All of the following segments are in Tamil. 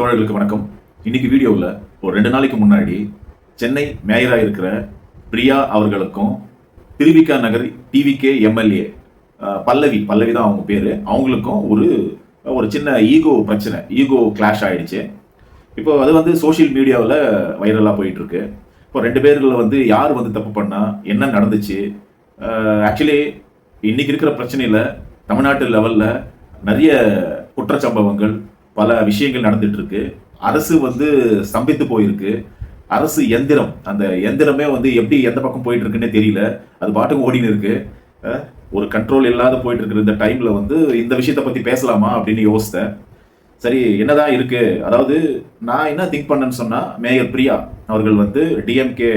தோழர்களுக்கு வணக்கம். இன்னைக்கு வீடியோவில் ஒரு 2 நாளைக்கு முன்னாடி சென்னை மேயராக இருக்கிற பிரியா அவர்களுக்கும் திருவிக நகர் டிவிகே எம்எல்ஏ பல்லவி தான் அவங்க பேர், அவங்களுக்கும் ஒரு சின்ன பிரச்சனை, ஈகோ கிளாஷ் ஆயிடுச்சு. இப்போ அது சோஷியல் மீடியாவில் வைரலாக போயிட்டு இருக்கு. இப்போ 2 பேரில் யார் தப்பு பண்ணா, என்ன நடந்துச்சு, ஆக்சுவலி இன்னைக்கு இருக்கிற பிரச்சனையில் தமிழ்நாட்டு லெவலில் நிறைய குற்றச்சம்பவங்கள், பல விஷயங்கள் நடந்துட்டு இருக்கு. அரசு ஸ்தம்பித்து போயிருக்கு. அரசு எந்திரம், அந்த எந்திரமே எப்படி எந்த பக்கம் போயிட்டு இருக்குன்னே தெரியல. அது பாட்டுக்கு ஓடின்னு இருக்கு. ஒரு கண்ட்ரோல் இல்லாத போயிட்டு இருக்கிற இந்த டைம்ல இந்த விஷயத்தை பத்தி பேசலாமா அப்படின்னு யோசித்தேன். சரி, என்னதான் இருக்கு, அதாவது நான் என்ன திங்க் பண்ணேன்னு சொன்னா, மேயர் பிரியா அவர்கள் டிஎம்கே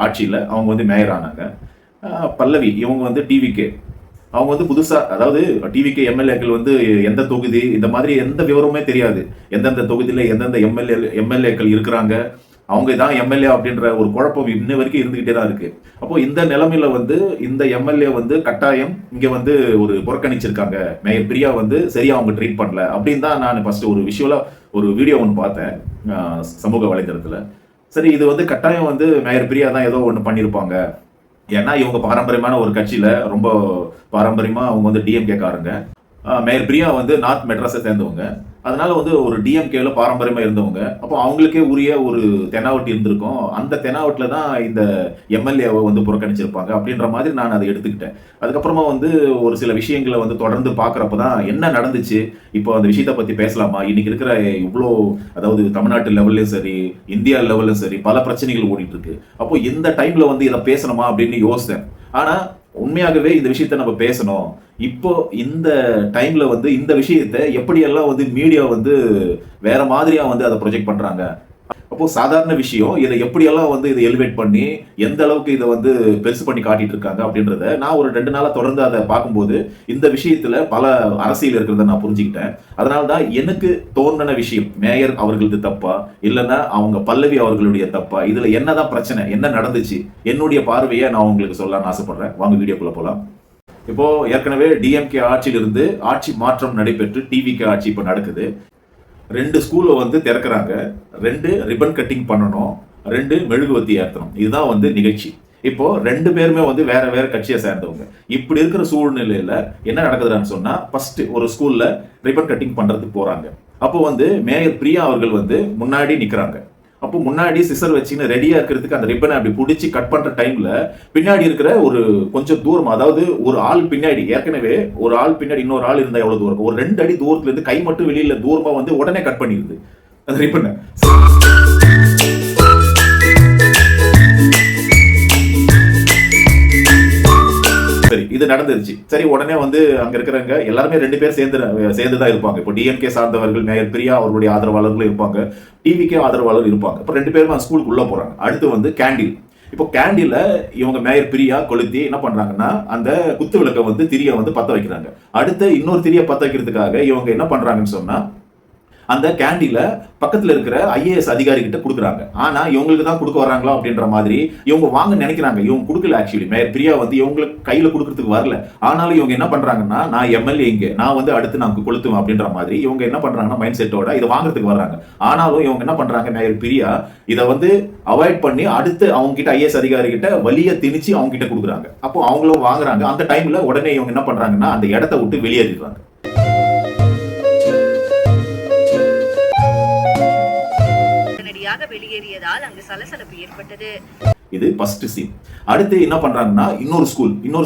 ஆட்சியில் அவங்க மேயர் ஆனாங்க. பல்லவி இவங்க டிவிகே, அவங்க புதுசா, அதாவது டிவிகே எம்எல்ஏக்கள் எந்த தொகுதி, இந்த மாதிரி எந்த விவரமே தெரியாது. எந்தெந்த தொகுதியில எந்தெந்த எம்எல்ஏக்கள் இருக்கிறாங்க, அவங்க தான் எம்எல்ஏ அப்படின்ற ஒரு குழப்பம் இன்ன வரைக்கும் இருந்துகிட்டே தான் இருக்கு. அப்போ இந்த நிலைமையில இந்த எம்எல்ஏ கட்டாயம் இங்க ஒரு புறக்கணிச்சிருக்காங்க. மேயர் பிரியா சரியா அவங்க ட்ரீட் பண்ணல அப்படின்னு தான் நான் ஃபர்ஸ்ட் ஒரு விஷுவலா ஒரு வீடியோ ஒன்று பார்த்தேன் சமூக வலைதளத்துல. சரி, இது கட்டாயம் மேயர் பிரியா தான் ஏதோ ஒன்று பண்ணியிருப்பாங்க. ஏன்னா இவங்க பாரம்பரியமான ஒரு கட்சியில ரொம்ப பாரம்பரியமா அவங்க டிஎம்கே காரங்க. மேயர் பிரியா நார்த் மெட்ராஸை சேர்ந்தவங்க. அதனால ஒரு டிஎம்கேல பாரம்பரியமா இருந்தவங்க. அப்போ அவங்களுக்கே உரிய ஒரு தெனாவட்டு இருந்திருக்கும். அந்த தெனாவட்டுல தான் இந்த எம்எல்ஏவை புறக்கணிச்சிருப்பாங்க அப்படின்ற மாதிரி நான் அதை எடுத்துக்கிட்டேன். அதுக்கப்புறமா ஒரு சில விஷயங்களை தொடர்ந்து பார்க்குறப்பதான் என்ன நடந்துச்சு, இப்போ அந்த விஷயத்தை பத்தி பேசலாமா, இன்னைக்கு இருக்கிற இவ்வளோ, அதாவது தமிழ்நாட்டு லெவல்லையும் சரி, இந்தியா லெவல்லும் சரி, பல பிரச்சனைகள் ஓடிட்டு இருக்கு. அப்போ இந்த டைம்ல இதை பேசணுமா அப்படின்னு யோசித்தேன். ஆனா உண்மையாகவே இந்த விஷயத்த நம்ம பேசணும். இப்போ இந்த டைம்ல இந்த விஷயத்தை எப்படியெல்லாம் மீடியா வேற மாதிரியா அதை ப்ரொஜெக்ட் பண்றாங்க. அப்போ சாதாரண விஷயம், இதை எப்படியெல்லாம் இதை எலிவேட் பண்ணி எந்த அளவுக்கு இதை பெருசு பண்ணி காட்டிட்டு இருக்காங்க அப்படின்றத நான் ஒரு 2 நாளா தொடர்ந்து அதை பார்க்கும்போது இந்த விஷயத்துல பல அரசியல் இருக்கிறத நான் புரிஞ்சுக்கிட்டேன். அதனால்தான் எனக்கு தோன்றின விஷயம், மேயர் அவர்களது தப்பா இல்லைன்னா அவங்க பல்லவி அவர்களுடைய தப்பா, இதுல என்னதான் பிரச்சனை, என்ன நடந்துச்சு, என்னுடைய பார்வையை நான் உங்களுக்கு சொல்லலாம்னு ஆசைப்படுறேன். வாங்க வீடியோக்குள்ள போலாம். இப்போ ஏற்கனவே டிஎம்கே ஆட்சியிலிருந்து ஆட்சி மாற்றம் நடைபெற்று டிவிகே ஆட்சி இப்போ நடக்குது. 2 ஸ்கூலை திறக்கிறாங்க, 2 ரிப்பன் கட்டிங் பண்ணணும், 2 மெழுகுவத்தி ஏற்றணும். இதுதான் நிகழ்ச்சி. இப்போ 2 பேருமே வேற வேற கட்சியை சேர்ந்தவங்க. இப்படி இருக்கிற சூழ்நிலையில என்ன நடக்குதுன்னு சொன்னா, ஃபர்ஸ்ட் ஒரு ஸ்கூல்ல ரிப்பன் கட்டிங் பண்றதுக்கு போறாங்க. அப்போ மேயர் பிரியா அவர்கள் முன்னாடி நிக்கிறாங்க. அப்போ முன்னாடி சிசர் வச்சுன்னு ரெடியா இருக்கிறதுக்கு அந்த ரிப்பனை அப்படி பிடிச்சி கட் பண்ற டைம்ல பின்னாடி இருக்கிற ஒரு கொஞ்சம் தூரம், அதாவது ஒரு ஆள் பின்னாடி, ஏற்கனவே ஒரு ஆள் பின்னாடி இன்னொரு ஆள் இருந்தா எவ்வளவு தூரம், ஒரு 2 அடி தூரத்துல இருந்து கை மட்டும் வெளியில தூரமா உடனே கட் பண்ணிடுது அந்த ரிப்பனை. சரி, இது நடந்துருச்சு. சரி, உடனே அங்க இருக்கிறவங்க எல்லாருமே 2 பேர் சேர்ந்துதான் இருப்பாங்க. இப்போ டிஎம்கே சார்ந்தவர்கள் மேயர் பிரியா அவர்களுடைய ஆதரவாளர்களும் இருப்பாங்க, டிவிகே ஆதரவாளர் இருப்பாங்க. இப்போ 2 பேரும் ஸ்கூலுக்கு உள்ள போறாங்க. அடுத்து கேண்டில். இப்போ கேண்டில இவங்க மேயர் பிரியா கொளுத்தி என்ன பண்றாங்கன்னா, அந்த குத்து விளக்க திரிய பத்த வைக்கிறாங்க. அடுத்து இன்னொரு திரிய பத்த வைக்கிறதுக்காக இவங்க என்ன பண்றாங்கன்னு சொன்னா, அந்த கேண்டில பக்கத்துல இருக்கிற ஐஏஎஸ் அதிகாரி கிட்ட கொடுக்குறாங்க. ஆனா இவங்களுக்கு தான் கொடுக்க வராங்களா அப்படின்ற மாதிரி இவங்க வாங்க நினைக்கிறாங்க. இவங்க கொடுக்கல. ஆக்சுவலி மேயர் பிரியா இவங்களுக்கு கையில கொடுக்கறதுக்கு வரல. ஆனாலும் இவங்க என்ன பண்றாங்கன்னா, நான் எம்எல்ஏ இங்க, நான் அடுத்து நான் கொளுத்துவேன் அப்படின்ற மாதிரி இவங்க என்ன பண்றாங்கன்னா மைண்ட் செட்டோட இதை வாங்குறதுக்கு வர்றாங்க. ஆனாலும் இவங்க என்ன பண்றாங்க, மேயர் பிரியா இதை அவாய்ட் பண்ணி அடுத்து அவங்க கிட்ட ஐஏஎஸ் அதிகாரி கிட்ட வலிய திணிச்சு அவங்க கிட்ட கொடுக்குறாங்க. அப்போ அவங்களும் வாங்குறாங்க. அந்த டைம்ல உடனே இவங்க என்ன பண்றாங்கன்னா, அந்த இடத்தை விட்டு வெளியேறிடுறாங்க. வெளியேறியதால் அங்கு சலசலப்பு ஏற்பட்டது. இது ஃபர்ஸ்ட் சீன். அடுத்து என்ன பண்றாங்கன்னா, இன்னொரு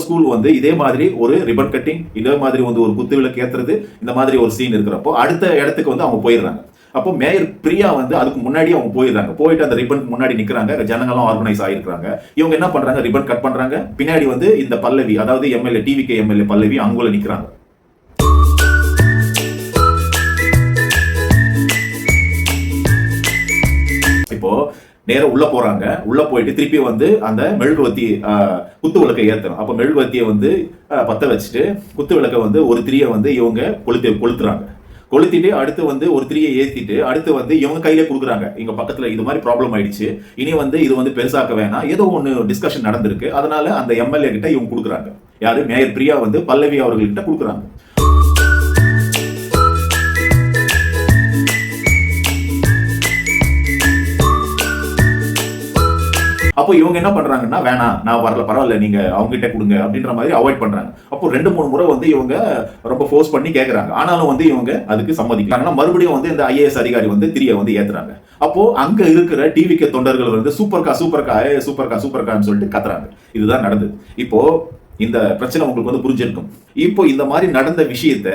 ஸ்கூல் இதே மாதிரி ஒரு ரிப்பன் கட்டிங், இதே மாதிரி ஒரு குத்து விளக்கு ஏத்துறது, இந்த மாதிரி ஒரு சீன் இருக்கிறப்போ அடுத்த இடத்துக்கு அவங்க போயிடுறாங்க. அப்போ மேயர் பிரியா அதுக்கு முன்னாடி அவங்க போயிடுறாங்க. போயிட்டு அந்த ரிப்பன் முன்னாடி நிக்கிறாங்க. ஜனங்களும் ஆர்கனைஸ் ஆயிருக்காங்க. இவங்க என்ன பண்றாங்க, ரிப்பன் கட் பண்றாங்க. பின்னாடி இந்த பல்லவி, அதாவது எம்எல்ஏ டிவிகே எம்எல்ஏ பல்லவி அங்குள்ள நிக்கிறாங்க. இப்போ நேரம் உள்ள போறாங்க. உள்ள போயிட்டு திருப்பி அந்த மெழுகுவத்தி குத்து விளக்கை ஏத்தணும். அப்ப மெழுகுவத்தியை பத்த வச்சுட்டு குத்து விளக்க ஒரு திரிய இவங்க கொளுத்துறாங்க. கொளுத்திட்டு அடுத்து ஒரு திரியை ஏத்திட்டு அடுத்து இவங்க கையிலே கொடுக்குறாங்க. இங்க பக்கத்துல இது மாதிரி ப்ராப்ளம் ஆயிடுச்சு, இனி இது பெருசாக்க வேணாம், ஏதோ ஒண்ணு டிஸ்கஷன் நடந்திருக்கு, அதனால அந்த எம்எல்ஏ கிட்ட இவங்க கொடுக்குறாங்க. யாரு, மேயர் பிரியா பல்லவி அவர்கள்கிட்ட கொடுக்குறாங்க. அப்போ இவங்க என்ன பண்றாங்கன்னா, வேணாம் நான் வரல, பரவாயில்ல நீங்க அவங்க கிட்ட கொடுங்க அப்படின்ற மாதிரி அவாய்ட் பண்றாங்க. அப்போ 2-3 முறை வந்து இவங்க ரொம்ப ஃபோர்ஸ் பண்ணி கேக்குறாங்க. ஆனாலும் வந்து இவங்க அதுக்கு சம்மதிக்கிறாங்கன்னா மறுபடியும் வந்து இந்த ஐஏஎஸ் அதிகாரி வந்து திரிய வந்து ஏத்துறாங்க. அப்போ அங்க இருக்கிற டிவிக்கு தொண்டர்கள் வந்து சூப்பர்கா சூப்பர்கா சூப்பர்கா சூப்பர்கான்னு சொல்லிட்டு கத்துறாங்க. இதுதான் நடந்தது. இப்போ இந்த பிரச்சனை உங்களுக்கு வந்து புரிஞ்சிருக்கும். இப்போ இந்த மாதிரி நடந்த விஷயத்த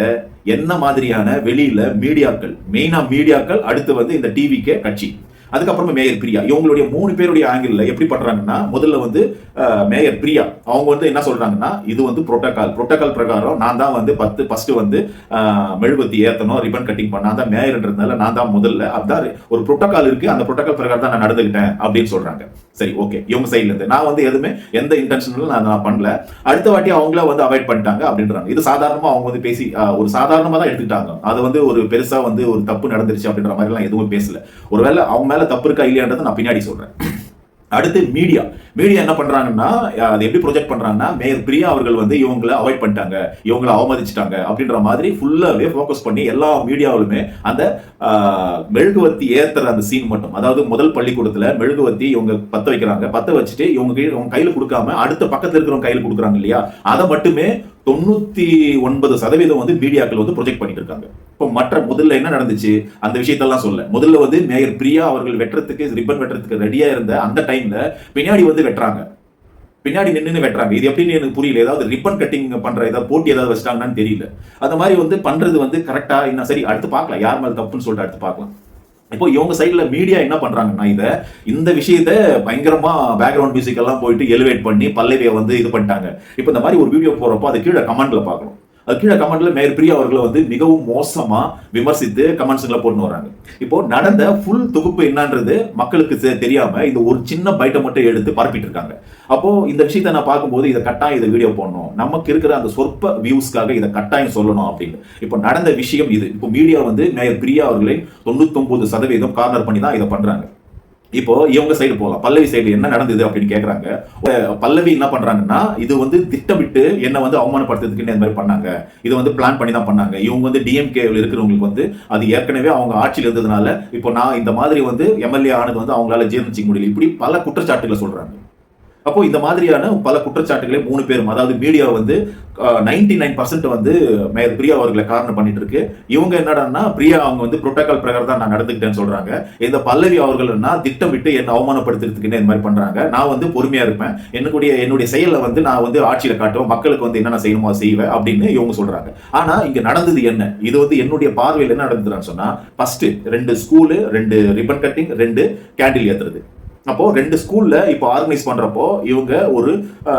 என்ன மாதிரியான வெளியில மீடியாக்கள், மெயினா மீடியாக்கள், அடுத்து வந்து இந்த டிவிக்கு கட்சி, அதுக்கப்புறமா மேயர் பிரியா, இவங்களுடைய 3 பேருடைய ஆங்கிள் எப்படி பண்றாங்கன்னா, முதல்ல வந்து மேயர் பிரியா அவங்க வந்து என்ன சொல்றாங்கன்னா, இது வந்து புரோட்டோகால் பிரகாரம் நான் தான் வந்து ஃபர்ஸ்ட் வந்து மெழுகுவத்தி ஏத்தணும், ரிப்பன் கட்டிங் பண்ண, நான் தான் மேயர்ன்றதுனால நான் தான் முதல்ல, அதான் ஒரு புரோட்டோகால் இருக்கு, அந்த புரோட்டோகால் பிரகாரம் தான் நான் நடந்துக்கிட்டேன் அப்படின்னு சொல்றாங்க. சரி, ஓகே, இவங்க சைட்ல இருந்து நான் வந்து எதுவுமே எந்த இன்டென்ஷனலும் நான் பண்ணல, அடுத்த வாட்டி அவங்கள வந்து அவாய்ட் பண்ணிட்டாங்க அப்படின்றாங்க. இது சாதாரணமா அவங்க வந்து பேசி ஒரு சாதாரணமா தான் எடுத்துக்கிட்டாங்க. அது வந்து ஒரு பெருசா வந்து ஒரு தப்பு நடந்துருச்சு அப்படின்ற மாதிரி எல்லாம் எதுவும் பேசல. ஒருவேளை அவங்க மேல தப்பு இருக்கா இல்லையான்றதை நான் பின்னாடி சொல்றேன். அடுத்து மீடியா என்ன பண்றாங்கன்னா, அது எப்படி ப்ரொஜெக்ட் பண்றாங்கன்னா, மேயர் பிரியா அவர்கள் வந்து இவங்களை அவாய்ட் பண்ணிட்டாங்க, இவங்களை அவமதிச்சிட்டாங்க அப்படின்ற மாதிரி ஃபுல்லாவே ஃபோக்கஸ் பண்ணி எல்லா மீடியாவிலுமே அந்த மெழுகுவத்தி ஏத்துற அந்த சீன் மட்டும், அதாவது முதல் பள்ளிக்கூடத்துல மெழுகுவத்தி இவங்க பத்த வைக்கிறாங்க, பத்த வச்சுட்டு இவங்க கையில கொடுக்காம அடுத்த பக்கத்துல இருக்கிறவங்க கையில கொடுக்குறாங்க இல்லையா, அதை மட்டுமே 99% வந்து மீடியாக்கள் வந்து ப்ரொஜெக்ட் பண்ணிட்டு இருக்காங்க. இப்போ மற்ற முதல்ல என்ன நடந்துச்சு அந்த விஷயத்தெல்லாம் சொல்ல, முதல்ல வந்து மேயர் பிரியா அவர்கள் ரிப்பன் வெட்டுறதுக்கு ரெடியா இருந்த அந்த டைம்ல பின்னாடி வந்து வெட்டுறாங்க, பின்னாடி நின்று வெட்டுறாங்க. இது எப்படின்னு எனக்கு புரியல. ஏதாவது ரிப்பன் கட்டிங் பண்ற ஏதாவது போட்டி ஏதாவது வச்சிட்டாங்கன்னு தெரியல. அந்த மாதிரி வந்து பண்றது வந்து கரெக்டா என்ன, சரி அடுத்து பார்க்கலாம் யார் மேல தப்புன்னு சொல்லிட்டு அடுத்து பார்க்கலாம். இப்போ இவங்க சைட்ல மீடியா என்ன பண்றாங்கன்னா, இந்த விஷயத்த பயங்கரமா பேக்ரவுண்ட் மியூசிக் எல்லாம் போயிட்டு எலிவேட் பண்ணி பல்லவியை வந்து இது பண்ணிட்டாங்க. இப்போ இந்த மாதிரி ஒரு வீடியோ போறப்போ அது கீழே கமெண்ட்ல பார்க்கணும். அது கீழே கமெண்ட்ல மேயர் பிரியா அவர்களை வந்து மிகவும் மோசமா விமர்சித்து கமெண்ட்ஸ்ல போட்டு வராங்க. இப்போ நடந்த ஃபுல் தொகுப்பு என்னன்றது மக்களுக்கு தெரியாம இந்த ஒரு சின்ன பைட்டை மட்டும் எடுத்து பரப்பிட்டு இருக்காங்க. அப்போ இந்த விஷயத்தை நான் பார்க்கும்போது இதை கட்டாயம் இதை வீடியோ போடணும், நமக்கு இருக்கிற அந்த சொற்ப வியூஸ்க்காக இதை கட்டாயம் சொல்லணும் அப்படின்னு. இப்போ நடந்த விஷயம் இது. இப்போ மீடியா வந்து மேயர் பிரியா அவர்களை 99% கார்னர் பண்ணி தான் இதை பண்றாங்க. இப்போ இவங்க சைடு போகலாம். பல்லவி சைடு என்ன நடந்தது அப்படின்னு கேக்குறாங்க. பல்லவி என்ன பண்றாங்கன்னா, இது வந்து திட்டமிட்டு என்ன வந்து அவமானப்படுத்துறதுக்கு இந்த மாதிரி பண்ணாங்க, இது வந்து பிளான் பண்ணி தான் பண்ணாங்க. இவங்க வந்து டிஎம்கே இருக்கிறவங்களுக்கு வந்து அது ஏற்கனவே அவங்க ஆட்சியில் இருந்ததுனால இப்போ நான் இந்த மாதிரி வந்து எம்எல்ஏ ஆனது வந்து அவங்களால ஜீர்ணிச்சிக்க முடியல, இப்படி பல குற்றச்சாட்டுகளை சொல்றாங்க. அப்போ இந்த மாதிரியான பல குற்றச்சாட்டுகளை 3 பேரும், அதாவது மீடியா வந்து 99% வந்து மேயர் பிரியா அவர்களை காரணம் பண்ணிட்டு இருக்கு. இவங்க என்னடான்னா, பிரியா அவங்க வந்து புரோட்டோகால் பிரகாரம் தான் நான் நடந்துக்கிட்டேன்னு சொல்றாங்க. இந்த பல்லவி அவர்கள்னா திட்டமிட்டு என்ன அவமானப்படுத்துறதுக்கு இந்த மாதிரி பண்றாங்க. நான் வந்து பொறுமையா இருப்பேன், என்னுடைய செயலை வந்து நான் வந்து ஆட்சியில காட்டுவேன், மக்களுக்கு வந்து என்னென்ன செய்யணுமோ செய்வேன் அப்படின்னு இவங்க சொல்றாங்க. ஆனா இங்க நடந்தது என்ன, இது வந்து என்னுடைய பார்வையில் என்ன நடந்ததுன்னு சொன்னா, first 2 school, 2 ribbon cutting, 2 candle ஏத்துறது. அப்போ 2 ஸ்கூல்ல இப்போ ஆர்கனைஸ் பண்றப்போ இவங்க ஒரு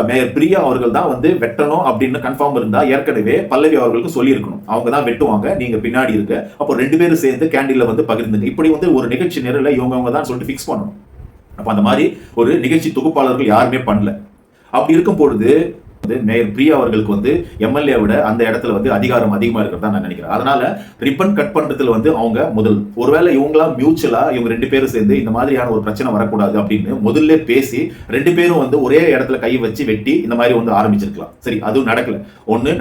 மேயர் பிரியா அவர்கள் தான் வந்து வெட்டணும் அப்படின்னு கன்ஃபார்ம் இருந்தா ஏற்கனவே பல்லவி அவர்களுக்கு சொல்லி இருக்கணும், அவங்க தான் வெட்டுவாங்க, நீங்க பின்னாடி இருக்க. அப்போ 2 பேரும் சேர்ந்து கேண்டில்ல வந்து பகிர்ந்துங்க. இப்படி வந்து ஒரு நிகழ்ச்சி நிரல இவங்க தான் சொல்லிட்டு ஃபிக்ஸ் பண்ணணும். அப்ப அந்த மாதிரி ஒரு நிகழ்ச்சி தொகுப்பாளர்கள் யாருமே பண்ணல. அப்படி இருக்கும் பொழுது மேயர் பிரியா அவர்களுக்கு வந்து எம்எல்ஏ விட அந்த இடத்துல வந்து அதிகாரம் அதிகமா இருக்கிறதா நான் நினைக்கிறேன். அதனால ரிப்பன் கட் பண்றதுல வந்து அவங்க ஒருவேளை இவங்களா மியூச்சுவலா இவங்க 2 பேரும் சேர்ந்து இந்த மாதிரியான ஒரு பிரச்சனை வரக்கூடாது அப்படின்னு முதல்ல பேசி 2 பேரும் வந்து ஒரே இடத்துல கை வச்சு வெட்டி இந்த மாதிரி வந்து ஆரம்பிச்சிருக்கலாம். சரி, அதுவும் நடக்கல,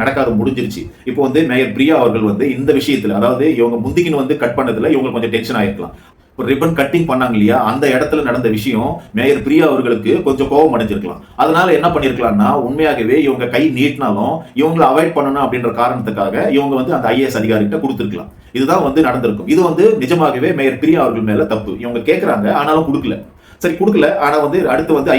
நடக்காது, முடிஞ்சிருச்சு. இப்போ வந்து மேயர் பிரியா அவர்கள் வந்து இந்த விஷயத்துல, அதாவது இவங்க முந்திக்கின்னு வந்து கட் பண்ணதுல இவங்க கொஞ்சம் டென்ஷன் ஆயிருக்கலாம். ஒரு ரிப்பன் கட்டிங் பண்ணாங்க இல்லையா, அந்த இடத்துல நடந்த விஷயம் மேயர் பிரியா அவர்களுக்கு கொஞ்சம் கோபம் அடைஞ்சிருக்கலாம். அதனால என்ன பண்ணிருக்கலாம்னா, உண்மையாகவே இவங்க கை நீட்டினாலும் இவங்களை அவாய்ட் பண்ணணும் அப்படின்ற காரணத்துக்காக இவங்க வந்து அந்த ஐஏஎஸ் அதிகாரிகிட்ட கொடுத்துருக்கலாம். இதுதான் வந்து நடந்திருக்கும். இது வந்து நிஜமாகவே மேயர் பிரியா அவர்கள் மேல தப்பு. இவங்க கேட்கறாங்க ஆனாலும் கொடுக்கல. சரி, கொடுக்கல. ஆனா வந்து அடுத்து வந்து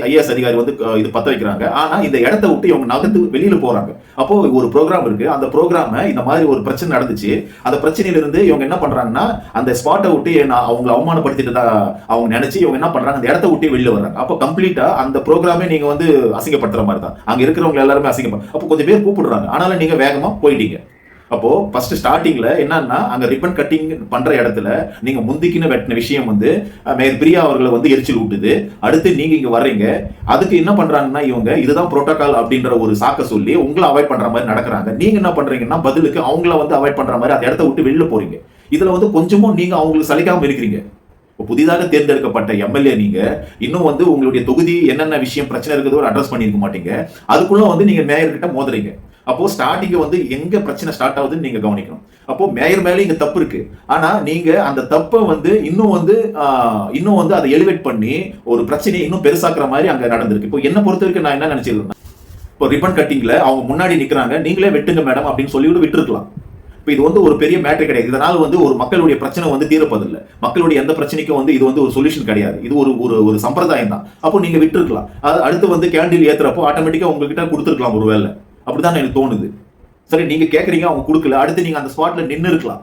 ஐஏஎஸ் அதிகாரி வந்து இது பத்த வைக்கிறாங்க. ஆனா இந்த இடத்த விட்டு இவங்க நகர்ந்து வெளியில போறாங்க. அப்போ ஒரு ப்ரோக்ராம் இருக்கு, அந்த ப்ரோக்ராம இந்த மாதிரி ஒரு பிரச்சனை நடந்துச்சு, அந்த பிரச்சனையில இருந்து இவங்க என்ன பண்றாங்கன்னா, அந்த ஸ்பாட்டை விட்டு அவங்களை அவமானப்படுத்திட்டு தான் அவங்க நினைச்சு இவங்க என்ன பண்றாங்க, அந்த இடத்த விட்டு வெளியில வர்றாங்க. அப்போ கம்ப்ளீட்டா அந்த ப்ரோக்ராமே நீங்க வந்து அசிங்கப்படுத்துற மாதிரி தான். அங்க இருக்கிறவங்க எல்லாருமே அசிங்கப்படுற. அப்போ கொஞ்சம் பேர் கூப்பிடுறாங்க, ஆனாலும் நீங்க வேகமா போயிட்டீங்க. அப்போ ஃபர்ஸ்ட் ஸ்டார்டிங்ல என்னன்னா, அங்க ரிப்பன் கட்டிங் பண்ற இடத்துல நீங்க முந்திக்கின வெட்டின விஷயம் வந்து மேயர் பிரியா அவர்களை வந்து எரிச்சல் விட்டுது. அடுத்து நீங்க இங்க வர்றீங்க, அதுக்கு என்ன பண்றாங்கன்னா இவங்க இதுதான் புரோட்டோகால் அப்படின்ற ஒரு சாக்க சொல்லி உங்களை அவாய்ட் பண்ற மாதிரி நடக்கிறாங்க. நீங்க என்ன பண்றீங்கன்னா, பதிலுக்கு அவங்கள வந்து அவாய்ட் பண்ற மாதிரி அந்த இடத்த விட்டு வெளியில போறீங்க. இதுல வந்து கொஞ்சமும் நீங்க அவங்களுக்கு சலிக்காம இருக்கிறீங்க. புதிதாக தேர்ந்தெடுக்கப்பட்ட எம்எல்ஏ நீங்க இன்னும் வந்து உங்களுடைய தொகுதி என்னென்ன விஷயம் பிரச்சனை இருக்குதோ அட்ரஸ் பண்ணிருக்க மாட்டீங்க. அதுக்குள்ள வந்து நீங்க மேயர் கிட்ட மோதுறீங்க. அப்போ ஸ்டார்டிங் வந்து எங்க பிரச்சனை ஸ்டார்ட் ஆகுதுன்னு நீங்க கவனிக்கணும். அப்போ மேயர் மேலே இங்க தப்பு இருக்கு. ஆனா நீங்க அந்த தப்பை வந்து இன்னும் வந்து அதை எலிவேட் பண்ணி ஒரு பிரச்சனையை இன்னும் பெருசாக்குற மாதிரி அங்க நடந்திருக்கு. இப்போ என்ன பொறுத்த வரைக்கும் நான் என்ன நினைச்சிருக்கேன், இப்போ ரிப்பன் கட்டிங்ல அவங்க முன்னாடி நிக்கிறாங்க, நீங்களே வெட்டுங்க மேடம் அப்படின்னு சொல்லிவிட்டு விட்டுருக்கலாம். இப்போ இது வந்து ஒரு பெரிய மேட்டர் கிடையாது. இதனால வந்து ஒரு மக்களுடைய பிரச்சனை வந்து தீரப்பதில்லை. மக்களுடைய எந்த பிரச்சனைக்கும் வந்து இது வந்து ஒரு சொல்யூஷன் கிடையாது. இது ஒரு சம்பிரதாயம் தான். அப்போ நீங்க விட்டுருக்கலாம். அடுத்து வந்து கேண்டில் ஏத்துறப்போ ஆட்டோமேட்டிக்கா உங்ககிட்ட கொடுத்துருக்கலாம் ஒரு வேலை. அப்படிதான் எனக்கு தோணுது. சரி, நீங்க கேக்குறீங்க, அவங்க கொடுக்கல, அடுத்து நீங்க அந்த ஸ்பாட்ல நின்று இருக்கலாம்.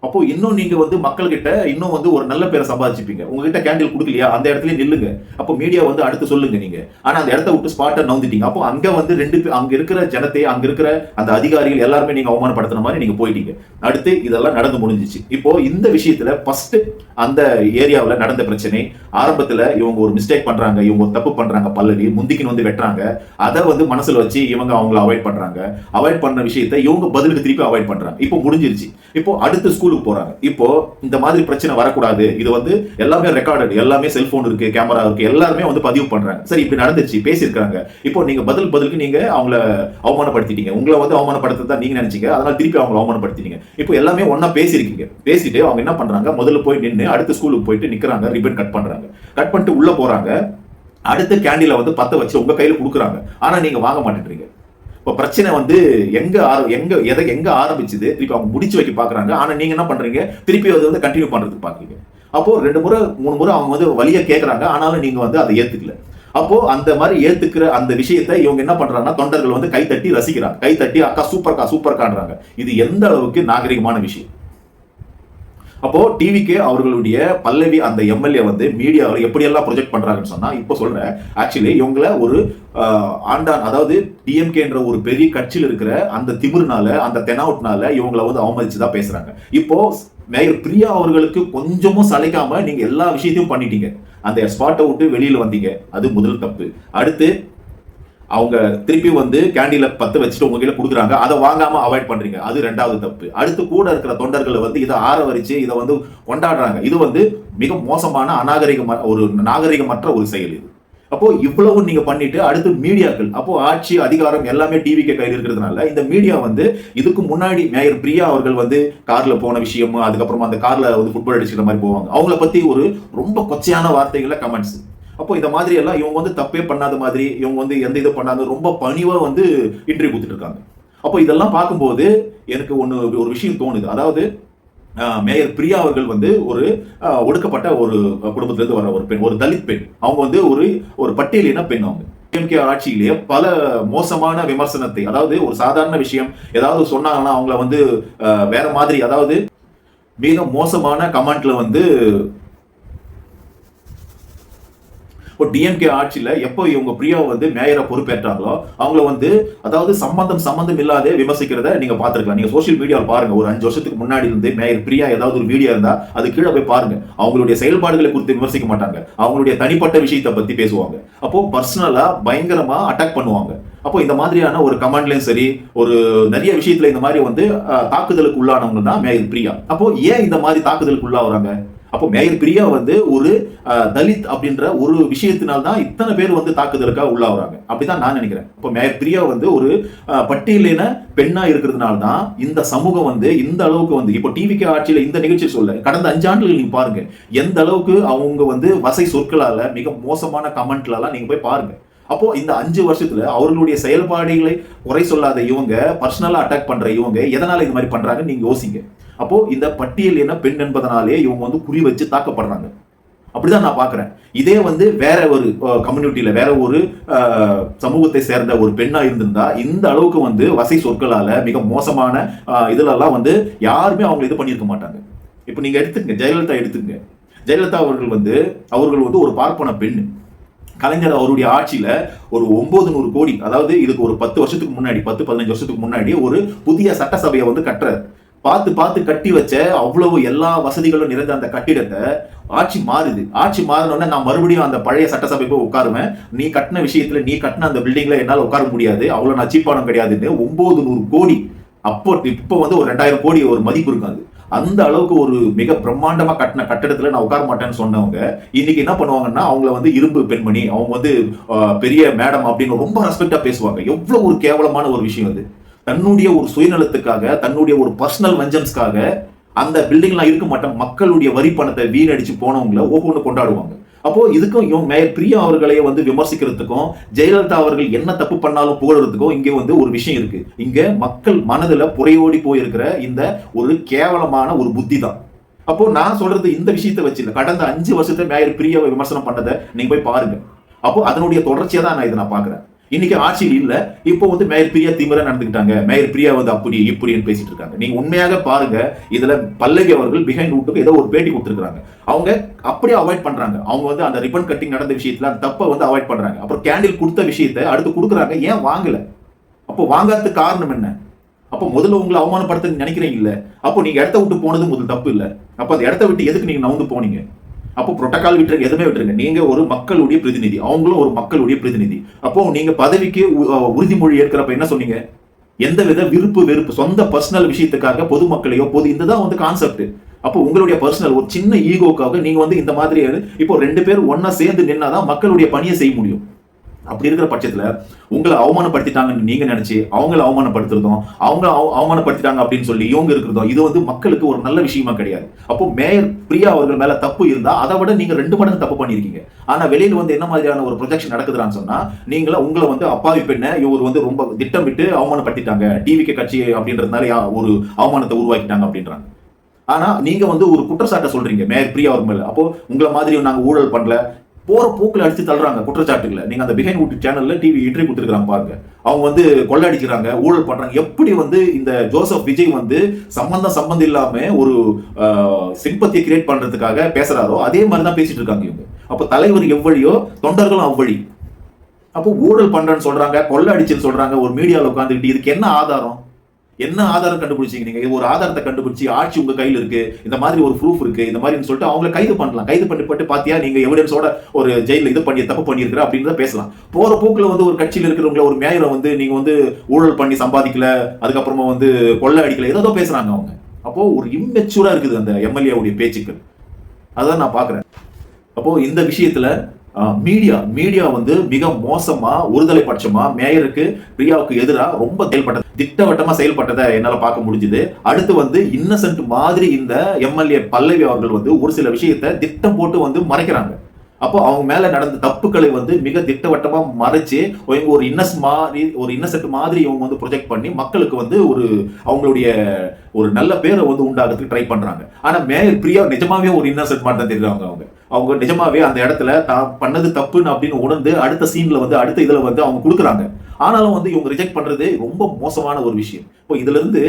அப்போ இன்னும் நீங்க வந்து மக்கள்கிட்ட இன்னும் வந்து ஒரு நல்ல பேரை சம்பாதிச்சுப்பீங்க. உங்ககிட்ட கேண்டில் கொடுக்கலையா, அந்த இடத்துல நில்லுங்க. அப்போ மீடியா வந்து அடுத்து சொல்லுங்க நீங்க. ஆனா அந்த இடத்த விட்டு ஸ்பாட்டை நவுந்துட்டீங்க. அப்போ அங்க வந்து அங்க இருக்கிற ஜனத்தை, அங்க இருக்கிற அந்த அதிகாரிகள் எல்லாருமே நீங்க அவமானப்படுத்துற மாதிரி நீங்க போயிட்டீங்க. அடுத்து இதெல்லாம் நடந்து முடிஞ்சிச்சு. இப்போ இந்த விஷயத்துல ஃபர்ஸ்ட் அந்த ஏரியாவில் நடந்த பிரச்சனை, ஆரம்பத்துல இவங்க ஒரு மிஸ்டேக் பண்றாங்க, இவங்க ஒரு தப்பு பண்றாங்க, பல்லவி முந்திக்கின்னு வந்து வெட்டுறாங்க. அதை வந்து மனசுல வச்சு இவங்க அவங்கள அவாய்ட் பண்றாங்க. அவாய்ட் பண்ண விஷயத்தை இவங்க பதிலுக்கு திருப்பி அவாய்ட் பண்றாங்க. இப்போ முடிஞ்சிருச்சு. இப்போ அடுத்த ஸ்கூலுக்கு போறாங்க. இப்போ இந்த மாதிரி பிரச்சனை வரக்கூடாது, இது வந்து எல்லாமே ரெக்கார்டட், எல்லாமே செல்போன் இருக்கு, கேமரா இருக்கு, எல்லாருமே வந்து பதிவு பண்றாங்க. சரி, இப்படி நடந்துச்சு, பேசியிருக்காங்க. இப்போ நீங்க பதிலுக்கு நீங்க அவங்கள அவமானப்படுத்திட்டீங்க. உங்களை வந்து அவமானப்படுத்த நீங்க நினைச்சீங்க, அதனால திருப்பி அவங்களை அவமானப்படுத்திட்டீங்க. இப்போ எல்லாமே ஒன்னா பேசியிருக்கீங்க. பேசிட்டு அவங்க என்ன பண்றாங்க, முதல்ல போய் நின்று அடுத்த ஸ்கூலுக்கு போயிட்டு நிக்கிறாங்க, ரிப்பன் கட் பண்றாங்க. கட் பண்ணிட்டு உள்ள போறாங்க. அடுத்த கேண்டில வந்து பத்த வச்சு உங்க கையில கொடுக்குறாங்க. ஆனா நீங்க வாங்க மாட்டேன்றீங்க. இப்போ பிரச்சனை வந்து எங்க ஆரம்பிச்சது, திருப்பி அவங்க முடிச்சு வைக்க பாக்குறாங்க. ஆனா நீங்க என்ன பண்றீங்க, திருப்பி அதை வந்து கண்டினியூ பண்றதுக்கு பாக்குறீங்க. அப்போ 2 முறை 3 முறை அவங்க வந்து வழியா கேட்கறாங்க. ஆனாலும் நீங்க வந்து அதை ஏத்துக்கல. அப்போ அந்த மாதிரி ஏத்துக்கிற அந்த விஷயத்தை இவங்க என்ன பண்றாங்கன்னா, தொண்டர்கள் வந்து கை தட்டி ரசிக்கிறாங்க. கை தட்டி அக்கா சூப்பர்கான்றாங்க. இது எந்த அளவுக்கு நாகரிகமான விஷயம். அப்போ டிவிகே அவர்களுடைய பல்லவி அந்த எம்எல்ஏ வந்து மீடியாவில் எப்படியெல்லாம் ப்ரொஜெக்ட் பண்றாங்கன்னு சொன்னா, இப்போ சொல்றேன், ஆக்சுவலி இவங்களை ஒரு ஆண்டான், அதாவது டிஎம்கேன்ற ஒரு பெரிய கட்சியில் இருக்கிற அந்த திமிர்னால, அந்த தெனாவுட்னால இவங்களை வந்து அவமதிச்சுதான் பேசுறாங்க. இப்போ மேயர் பிரியா அவர்களுக்கு கொஞ்சமும் சளைக்காம நீங்க எல்லா விஷயத்தையும் பண்ணிட்டீங்க. அந்த ஸ்பாட்டை விட்டு வெளியில வந்தீங்க. அது முதல் தப்பு. அடுத்து அவங்க திருப்பி வந்து கேண்டில பத்து வச்சுட்டு உங்ககிட்ட கொடுக்குறாங்க, அதை வாங்காம அவாய்ட் பண்றீங்க. அது 2வது தப்பு. அடுத்து கூட இருக்கிற தொண்டர்களை வந்து இதை ஆரவரிச்சு இதை வந்து கொண்டாடுறாங்க. இது வந்து மிக மோசமான நாகரிகமற்ற ஒரு செயல் இது. அப்போ இவ்வளவு நீங்க பண்ணிட்டு அடுத்து மீடியாக்கள், அப்போ ஆட்சி அதிகாரம் எல்லாமே டிவிக்கு கையில் இருக்கிறதுனால இந்த மீடியா வந்து இதுக்கு முன்னாடி மேயர் பிரியா அவர்கள் வந்து கார்ல போன விஷயம், அதுக்கப்புறமா அந்த கார்ல வந்து ஃபுட்பால் அடிச்சுக்கிற மாதிரி போவாங்க, அவங்கள பத்தி ஒரு ரொம்ப கொச்சையான வார்த்தைகளை கமெண்ட்ஸ். அப்போ இந்த மாதிரி எல்லாம் இவங்க வந்து தப்பே பண்ணாத மாதிரி, இவங்க வந்து எந்த இது பண்ணாத ரொம்ப பணிவா வந்து இன்டர்வியூ கொடுத்துட்டு இருக்காங்க. அப்போ இதெல்லாம் பார்க்கும்போது எனக்கு ஒரு விஷயம் தோணுது. அதாவது மேயர் பிரியா அவர்கள் வந்து ஒரு ஒடுக்கப்பட்ட ஒரு குடும்பத்திலிருந்து வர ஒரு பெண், ஒரு தலித் பெண். அவங்க வந்து ஒரு பட்டியலின பெண். அவங்க டிஎம்கே ஆட்சியிலேயே பல மோசமான விமர்சனத்தை, அதாவது ஒரு சாதாரண விஷயம் ஏதாவது சொன்னாங்கன்னா அவங்கள வந்து வேற மாதிரி, அதாவது மிக மோசமான கமெண்ட்ல வந்து இப்போ டிஎம்கே ஆட்சியில எப்போ இவங்க பிரியா வந்து மேயரை பொறுப்பேற்றாங்களோ அவங்கள வந்து அதாவது சம்பந்தம் இல்லாத விமர்சிக்கிறத நீங்க பாத்துருக்கலாம். நீங்க சோசியல் மீடியாவில் பாருங்க, ஒரு 5 வருஷத்துக்கு முன்னாடி இருந்து மேயர் பிரியா ஏதாவது ஒரு வீடியோ இருந்தா அது கீழே போய் பாருங்க. அவங்களுடைய செயல்பாடுகளை குறித்து விமர்சிக்க மாட்டாங்க, அவங்களுடைய தனிப்பட்ட விஷயத்தை பத்தி பேசுவாங்க. அப்போ பர்சனலா பயங்கரமா அட்டாக் பண்ணுவாங்க. அப்போ இந்த மாதிரியான ஒரு கமெண்ட்லயும் சரி, ஒரு நிறைய விஷயத்துல இந்த மாதிரி வந்து தாக்குதலுக்கு உள்ளானவங்க தான் மேயர் பிரியா. அப்போ ஏன் இந்த மாதிரி தாக்குதலுக்கு உள்ளாகிறாங்க? அப்போ மேயர் பிரியா வந்து ஒரு தலித் அப்படின்ற ஒரு விஷயத்தினால்தான் இத்தனை பேர் வந்து தாக்குதலுக்காக உள்ளாகிறாங்க. அப்படிதான் நான் நினைக்கிறேன். இப்போ மேயர் பிரியா வந்து ஒரு பட்டியலின பெண்ணா இருக்கிறதுனால தான் இந்த சமூகம் வந்து இந்த அளவுக்கு வந்து இப்போ டிவிகே ஆட்சியில இந்த நிகழ்ச்சி சொல்ல கடந்த 5 ஆண்டுகள் நீங்க பாருங்க, எந்த அளவுக்கு அவங்க வந்து வசை சொற்களால மிக மோசமான கமெண்ட்லாம் நீங்க போய் பாருங்க. அப்போ இந்த 5 வருஷத்துல அவர்களுடைய செயல்பாடுகளை குறை சொல்லாத இவங்க, பர்சனலா அட்டாக் பண்ற இவங்க எதனால இந்த மாதிரி பண்றாங்கன்னு நீங்க யோசிங்க. அப்போ இந்த பட்டியல் என்ன பெண் என்பதனாலே இவங்க வந்து குறி வச்சு தாக்கப்படுறாங்க. அப்படிதான் நான் பாக்குறேன். இதே வந்து வேற ஒரு கம்யூனிட்டியில வேற ஒரு சமூகத்தை சேர்ந்த ஒரு பெண்ணா இருந்திருந்தா இந்த அளவுக்கு வந்து வசை சொற்களால மிக மோசமான இதுலெல்லாம் வந்து யாருமே அவங்க இது பண்ணியிருக்க மாட்டாங்க. இப்போ நீங்க எடுத்துக்கங்க, ஜெயலலிதா எடுத்துக்கங்க. ஜெயலலிதா அவர்கள் வந்து ஒரு பார்ப்பன பெண். கலைஞர் அவருடைய ஆட்சியில ஒரு 900 கோடி, அதாவது இதுக்கு ஒரு 10 வருஷத்துக்கு முன்னாடி, 10-15 வருஷத்துக்கு முன்னாடி ஒரு புதிய சட்டசபையை வந்து கட்டுறாரு. பார்த்து கட்டி வச்ச அவ்வளவு எல்லா வசதிகளும் நிறைந்த அந்த கட்டிடத்தை ஆட்சி மாறினோடனே நான் மறுபடியும் அந்த பழைய சட்டசபை போய் உட்காருவேன். நீ கட்டின விஷயத்துல, நீ கட்டின அந்த பில்டிங்ல என்னால உட்கார முடியாது, அவ்வளவு நான் சீப்பானம் கிடையாதுன்னு 900 கோடி. அப்போ இப்போ வந்து ஒரு 2000 கோடி ஒரு மதிப்பு இருக்காது. அந்த அளவுக்கு ஒரு மிக பிரம்மாண்டமா கட்டின கட்டிடத்துல நான் உட்கார மாட்டேன்னு சொன்னவங்க இன்னைக்கு என்ன பண்ணுவாங்கன்னா, அவங்கள வந்து இரும்பு பெண்மணி, அவங்க வந்து பெரிய மேடம் அப்படின்னு ரொம்ப ரெஸ்பெக்டா பேசுவாங்க. எவ்வளவு ஒரு கேவலமான ஒரு விஷயம் அது. தன்னுடைய ஒரு சுயநலத்துக்காக, தன்னுடைய ஒரு பர்சனல் வெஞ்சன்ஸ்க்காக அந்த பில்டிங்லாம் இருக்க மாட்டோம், மக்களுடைய வரி பணத்தை வீணடிச்சு போனவங்களை ஒவ்வொன்று கொண்டாடுவாங்க. அப்போ இதுக்கும் மேயர் பிரியா அவர்களை வந்து விமர்சிக்கிறதுக்கும், ஜெயலலிதா அவர்கள் என்ன தப்பு பண்ணாலும் புகழறதுக்கும் இங்க வந்து ஒரு விஷயம் இருக்கு. இங்க மக்கள் மனதுல புறையோடி போயிருக்கிற இந்த ஒரு கேவலமான ஒரு புத்தி தான். அப்போ நான் சொல்றது இந்த விஷயத்தை வச்சு இல்ல, கடந்த 5 வருஷத்தை மேயர் பிரியாவை விமர்சனம் பண்ணதை நீங்க போய் பாருங்க. அப்போ அதனுடைய தொடர்ச்சியா தான் நான் இதை நான் பாக்குறேன். இன்னைக்கு ஆட்சியில் இல்ல, இப்போ வந்து மேயர் பிரியா திமிரா நடந்துக்கிட்டாங்க, மேயர் பிரியா வந்து அப்படி இப்படின்னு பேசிட்டு இருக்காங்க. நீங்க உண்மையாக பாருங்க, இதுல பல்லவி அவர்கள் பிஹைண்ட் ரூட்டுக்கு ஏதோ ஒரு பேட்டி கொடுத்துருக்காங்க. அவங்க அப்படியே அவாய்ட் பண்றாங்க. அவங்க வந்து அந்த ரிப்பன் கட்டிங் நடந்த விஷயத்துல அந்த தப்பை வந்து அவாய்ட் பண்றாங்க. அப்புறம் கேண்டில் கொடுத்த விஷயத்தை அடுத்து கொடுக்குறாங்க, ஏன் வாங்கல? அப்போ வாங்காததுக்கு காரணம் என்ன? அப்போ முதல்ல உங்களை அவமானப்படுத்த நினைக்கிறீங்க இல்ல, அப்போ நீங்க இடத்த விட்டு போனது முதல் தப்பு இல்ல. அப்ப அந்த இடத்த விட்டு எதுக்கு நீங்க நவுந்து போனீங்க? அப்போ புரோட்டோகால் விட்டுருங்க, எதுவுமே விட்டுருங்க. நீங்க ஒரு மக்களுடைய பிரதிநிதி, அவங்களும் ஒரு மக்களுடைய பிரதிநிதி. அப்போ நீங்க பதவிக்கு உறுதிமொழி ஏற்கிறப்ப என்ன சொன்னீங்க? எந்தவித விருப்பு வெறுப்பு, சொந்த பர்சனல் விஷயத்துக்காக பொதுமக்களையோ இதுதான் வந்து கான்செப்ட். அப்போ உங்களுடைய பர்சனல் ஒரு சின்ன ஈகோக்காக நீங்க வந்து இந்த மாதிரி இப்போ 2 பேரும் ஒன்னா சேர்ந்து நின்னாதான் மக்களுடைய பணியை செய்ய முடியும். அப்படி இருக்கிற பட்சத்துல உங்களை அவமானப்படுத்திட்டாங்கன்னு நீங்க நினைச்சு அவங்களை அவமானப்படுத்துறதும், அவங்க அவமானப்படுத்திட்டாங்க அப்படின்னு சொல்லி இவங்க இருக்கிறதும், இது வந்து மக்களுக்கு ஒரு நல்ல விஷயமா கிடையாது. அப்போ மேயர் பிரியா அவர்கள் மேல தப்பு இருந்தா அதை விட நீங்க 2 மடங்கு தப்பு பண்ணிருக்கீங்க. ஆனா வெளியில வந்து என்ன மாதிரியான ஒரு ப்ரொஜெக்ஷன் நடக்குதுன்னு சொன்னா, நீங்கள உங்களை வந்து அப்பாவி பெண்ணை இவர் வந்து ரொம்ப திட்டமிட்டு அவமானப்படுத்திட்டாங்க, டிவிக்கு கட்சி அப்படின்றதுனால ஒரு அவமானத்தை உருவாக்கிட்டாங்க அப்படின்றாங்க. ஆனா நீங்க வந்து ஒரு குற்றச்சாட்டை சொல்றீங்க மேயர் பிரியா அவர் மேல. அப்போ உங்களை மாதிரி நாங்க ஊழல் பண்ணல, போற போக்குல அடிச்சு தள்ளுறாங்க குற்றச்சாட்டுகளை. நீங்க அந்த பிஹைண்ட் ரூட் சேனல்ல டிவி இன்டர்வியூ கொடுத்துருக்காங்க பாருங்க. அவங்க வந்து கொள்ளடிக்கிறாங்க, ஊழல் பண்றாங்க. எப்படி வந்து இந்த ஜோசப் விஜய் வந்து சம்பந்தம் இல்லாம ஒரு சிம்பத்தியை கிரியேட் பண்றதுக்காக பேசுறாரோ அதே மாதிரி தான் பேசிட்டு இருக்காங்க இவங்க. அப்ப தலைவர் எவ்வழியோ தொண்டர்களும் அவ்வழி. அப்போ ஊழல் பண்றேன்னு சொல்றாங்க, கொள்ள அடிச்சுன்னு சொல்றாங்க ஒரு மீடியாவில் உட்காந்துக்கிட்டு. இதுக்கு என்ன ஆதாரம்? என்ன ஆதாரம் கண்டுபிடிச்சீங்க நீங்க? ஒரு ஆதாரத்தை கண்டுபிடிச்சு ஆட்சி உங்க கையில் இருக்கு, இந்த மாதிரி ஒரு ப்ரூஃப் இருக்கு, இந்த மாதிரி சொல்லிட்டு அவங்களை கைது பண்ணலாம். கைது பண்ணிட்டு பாத்தியா நீங்க எவிடன்ஸோட ஒரு ஜெயில இது பண்ணி தப்பு பண்ணிருக்கிற அப்படின்னு பேசலாம். போற போக்குல வந்து ஒரு கட்சியில் இருக்கிறவங்கள ஒரு மேயரை வந்து நீங்க வந்து ஊழல் பண்ணி சம்பாதிக்கல, அதுக்கப்புறமா வந்து கொள்ள அடிக்கல, ஏதோ பேசுறாங்க அவங்க. அப்போ ஒரு இம்மெச்சூரா இருக்குது அந்த எம்எல்ஏ பேச்சுக்கள். அதான் நான் பாக்குறேன். அப்போ இந்த விஷயத்துல மீடியா வந்து மிக மோசமா, ஒருதலை பட்சமா மேயருக்கு பிரியாவுக்கு எதிராக ரொம்ப செயல்பட்டது, திட்டவட்டமா செயல்பட்டதை என்னால பார்க்க முடிஞ்சது. அடுத்து வந்து இன்னசென்ட் மாதிரி இந்த எம்எல்ஏ பல்லவி அவர்கள் வந்து ஒரு சில விஷயத்தை திட்டம் போட்டு வந்து மறைக்கிறாங்க. அப்போ அவங்க மேல நடந்த தப்புக்களை வந்து மிக திட்டவட்டமா மறைச்சு ஒரு இன்னசென்ட் மாதிரி இவங்க வந்து ப்ரொஜெக்ட் பண்ணி மக்களுக்கு வந்து அவங்களுடைய ஒரு நல்ல பேரை வந்து உண்டாகிறதுக்கு ட்ரை பண்றாங்க. ஆனா மேயர் பிரியா நிஜமாவே ஒரு இன்னசென்ட் மாதிரி தான் தெரியுறாங்க. அவங்க நிஜமாவே அந்த இடத்துல தான் பண்ணது தப்புன்னு அப்படின்னு உணர்ந்து அடுத்த சீன்ல வந்து அடுத்த இதுல வந்து அவங்க கொடுக்குறாங்க. ஆனாலும் வந்து இவங்க ரிஜெக்ட் பண்றது ரொம்ப மோசமான ஒரு விஷயம். இப்போ இதுல இருந்து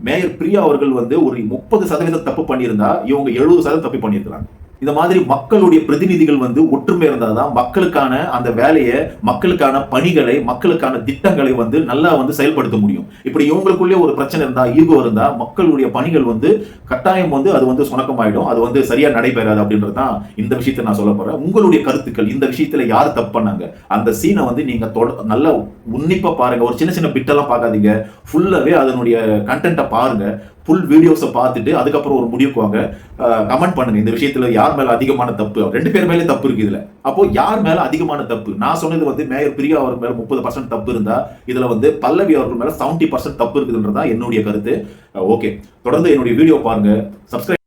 மேயர் பிரியா அவர்கள் வந்து ஒரு 30% தப்பு பண்ணியிருந்தா இவங்க 70% தப்பு பண்ணியிருக்கிறாங்க. இந்த மாதிரி மக்களுடைய பிரதிநிதிகள் வந்து ஒற்றுமை இருந்தாதான் மக்களுக்கான அந்த வேலையை, மக்களுக்கான பணிகளை, மக்களுக்கான திட்டங்களை வந்து நல்லா வந்து செயல்படுத்த முடியும். இப்படி இவங்களுக்குள்ளே ஒரு பிரச்சனை இருந்தா, ஈகோ இருந்தா மக்களுடைய பணிகள் வந்து கட்டாயம் வந்து அது வந்து சுணக்கமாயிடும், அது வந்து சரியா நடைபெறாது அப்படின்றதுதான் இந்த விஷயத்தை நான் சொல்ல போறேன். உங்களுடைய கருத்துக்கள், இந்த விஷயத்துல யார் தப்பு பண்ணாங்க, அந்த சீனை வந்து நீங்க நல்லா உன்னிப்பா பாருங்க. ஒரு சின்ன சின்ன பிட்டெல்லாம் பார்க்காதீங்க, ஃபுல்லாவே அதனுடைய கண்டென்ட்டை பாருங்க. ஃபுல் வீடியோஸை பார்த்துட்டு அதுக்கப்புறம் ஒரு முடிவுக்கு வாங்க. கமெண்ட் பண்ணுங்க இந்த விஷயத்துல யார் மேல அதிகமான தப்பு. 2 பேர் மேலே தப்பு இருக்கு இதுல. அப்போ யார் மேல அதிகமான தப்பு? நான் சொன்னது வந்து மேயர் பிரியா அவர் மேல 30% தப்பு இருந்தா, இதுல வந்து பல்லவி அவர்கள் மேல 70% தப்பு இருக்குதுன்றதா என்னுடைய கருத்து. ஓகே, தொடர்ந்து என்னுடைய வீடியோ பாருங்க, சப்ஸ்கிரைப்